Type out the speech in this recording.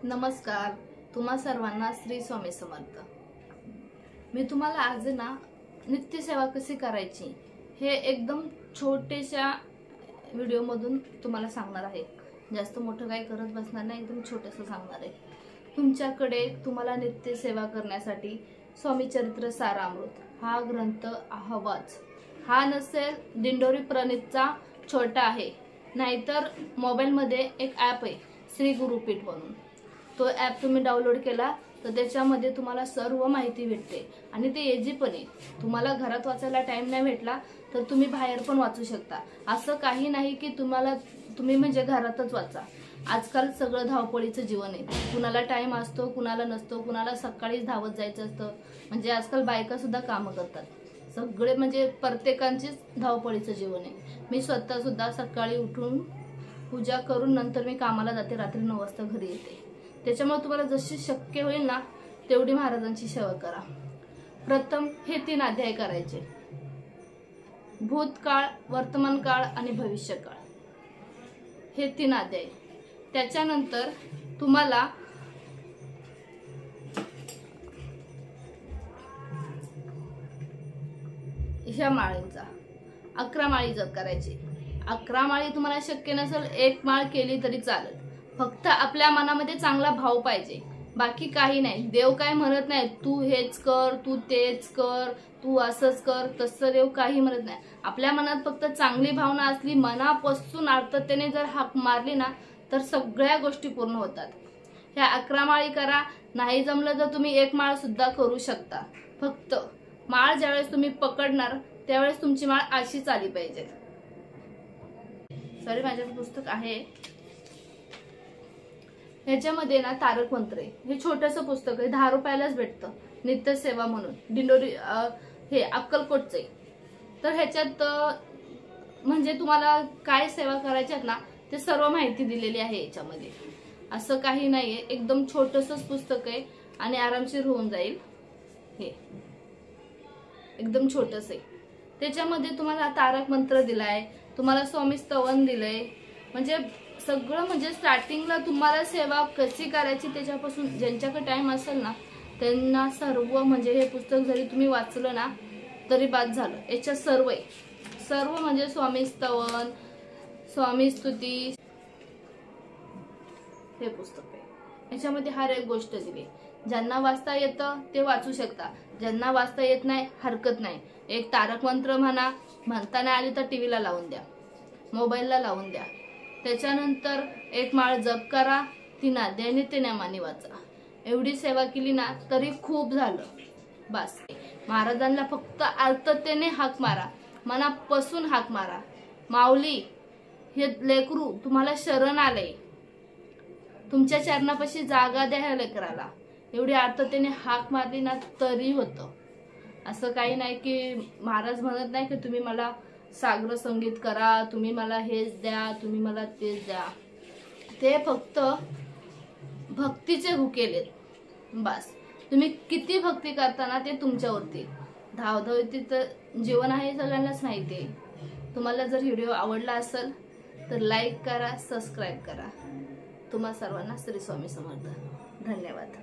नमस्कार, तुम्हा सर्वांना श्री स्वामी समर्थ। मी तुम्हाला आज ना नित्यसेवा कशी करायची हे एकदम छोट्याशा व्हिडिओ मधून तुम्हाला सांगणार आहे। जास्त मोठं काही करत बसणार नाही, एकदम छोटंसं सांगणार आहे। तुमच्याकडे तुम्हाला नित्यसेवा करण्यासाठी स्वामी चरित्र सारामृत हा ग्रंथ हवाच। हा नसेल दिंडोरी प्रणीतचा छोटा आहे, नाहीतर मोबाईल मध्ये एक ॲप आहे श्री गुरुपीठ म्हणून। तो ॲप तुम्ही डाउनलोड केला तर त्याच्यामध्ये तुम्हाला सर्व माहिती भेटते आणि ते इझी पण आहे। तुम्हाला घरात वाचायला टाइम नाही भेटला तर तुम्ही बाहेर पण वाचू शकता। असं काही नाही की तुम्ही म्हणजे घरातच वाचा। आजकाल सगळं धावपळीचं जीवन आहे, कुणाला टाइम असतो कुणाला नसतो, कुणाला सकाळीच धावत जायचं असतं। म्हणजे आजकाल बायका सुद्धा कामं करतात, सगळे म्हणजे प्रत्येकांचीच धावपळीचं जीवन आहे। मी स्वतः सुद्धा सकाळी उठून पूजा करून नंतर मी कामाला जाते, रात्री 9 वाजता घरी येते। त्याच्यामुळे तुम्हाला जशी शक्य होईल ना तेवढी महाराजांची सेवा करा। प्रथम हे 3 अध्याय करायचे, भूतकाळ, वर्तमान काळ आणि भविष्यकाळ, हे 3 अध्याय। त्याच्यानंतर तुम्हाला ह्या माळींचा 11 माळी जप करायची। 11 माळी तुम्हाला शक्य नसेल 1 माळ केली तरी चालेल, फक्त आपल्या मनामध्ये चांगला भाव पाहिजे, बाकी काही नाही। देव काय म्हणत नाही तू हेच कर, तू तेच कर, तू असंच कर, तसं देव काही म्हणत नाही। आपल्या मनात फक्त चांगली भावना असली, मनापासून अर्थतेने जर हाक मारली ना तर सगळ्या गोष्टी पूर्ण होतात। ह्या 11 माळी करा, नाही जमलं तर तुम्ही 1 माळ सुद्धा करू शकता। फक्त माळ ज्यावेळेस तुम्ही पकडणार त्यावेळेस तुमची माळ अशीच आली पाहिजे। सॉरी, माझ्याकडे पुस्तक आहे, ह्याच्यामध्ये ना तारक मंत्र आहे। हे छोटंसं पुस्तक आहे, 10 रुपयालाच भेटतं, नित्यसेवा म्हणून, दिंडोरी हे अक्कलकोटचं आहे। तर ह्याच्यात म्हणजे तुम्हाला काय सेवा करायच्यात ना ते सर्व माहिती दिलेली आहे याच्यामध्ये। असं काही नाहीये, एकदम छोटंसंच पुस्तक आहे आणि आरामशीर होऊन जाईल। हे एकदम छोटंसं आहे। त्याच्यामध्ये तुम्हाला तारक मंत्र दिलाय, तुम्हाला स्वामी स्तवन दिलंय, म्हणजे सगळं म्हणजे स्टार्टिंगला तुम्हाला सेवा कशी करायची त्याच्यापासून, ज्यांच्याकडे टाइम असेल ना त्यांना सर्व म्हणजे हे पुस्तक जरी तुम्ही वाचलं ना तरी बाद झालं। याच्यात सर्व आहे, सर्व म्हणजे स्वामी स्तवन, स्वामी स्तुती, हे पुस्तक आहे। याच्यामध्ये हर एक गोष्ट दिली, ज्यांना वाचता येतं ते वाचू शकता, ज्यांना वाचता येत नाही हरकत नाही। एक तारक मंत्र म्हणता नाही आली तर टीव्हीला लावून द्या, मोबाईलला लावून द्या। त्याच्यानंतर 1 माळ जप करा, 3 अध्याय नित्यनेमाने वाचा। एवढी सेवा केली ना तरी खूप झालं, बस। महाराजांना फक्त अर्थतेने हाक मारा, मनापासून हाक मारा। माऊली हे लेकरू तुम्हाला शरण आले, तुमच्या चरणापाशी जागा द्या ह्या लेकराला, एवढी अर्थतेने हाक मारली ना तरी होतं। असं काही नाही की महाराज म्हणत नाही की तुम्ही मला सागर संगीत करा, तुम्ही मला हेच द्या, तुम्ही मला तेच द्या। ते फक्त भक्तीचे हुकेलेत, बस। तुम्ही किती भक्ती करताना ते तुमच्यावरती। धावधावतीचं जीवन आहे सगळ्यांनाच माहिती आहे। तुम्हाला जर व्हिडिओ आवडला असेल तर लाईक करा, सबस्क्राईब करा। तुम्हा सर्वांना श्री स्वामी समर्थ। धन्यवाद।